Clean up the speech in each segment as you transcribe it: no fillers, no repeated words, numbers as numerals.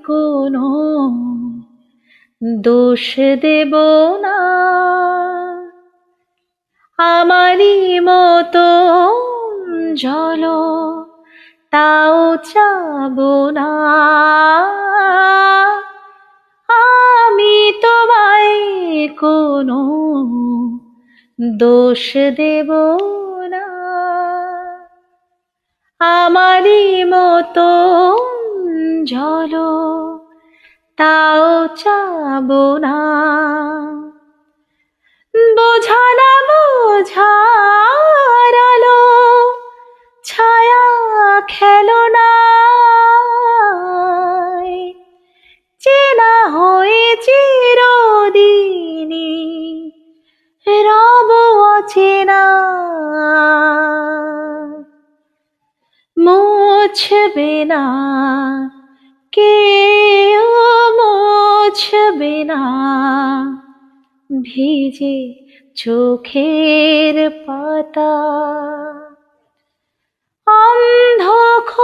কোনো দোষ দেব না, আমারই মতো জল তাও চাবো না। আমি তোমায় কোনো দোষ দেব না, আমারই মতো জল তাও চাবো না। বোঝা না বোঝার আলো ছায়া খেলনায়, চেনা হয়ে চিরদিনই রব অচেনা। মুছবে না কেউ, মুছবে না ভিজে চোখের পাতা।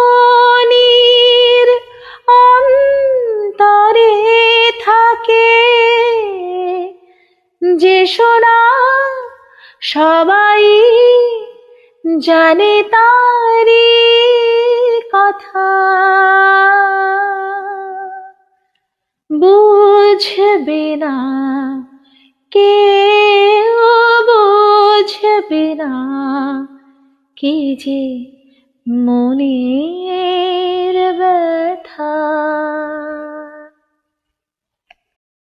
অন্ধখনির অন্তরে থাকে যে সোনা, সবাই জানে তারি কথা। বুঝবে না কেউ, বুঝবে না কি যে মনের ব্যথা।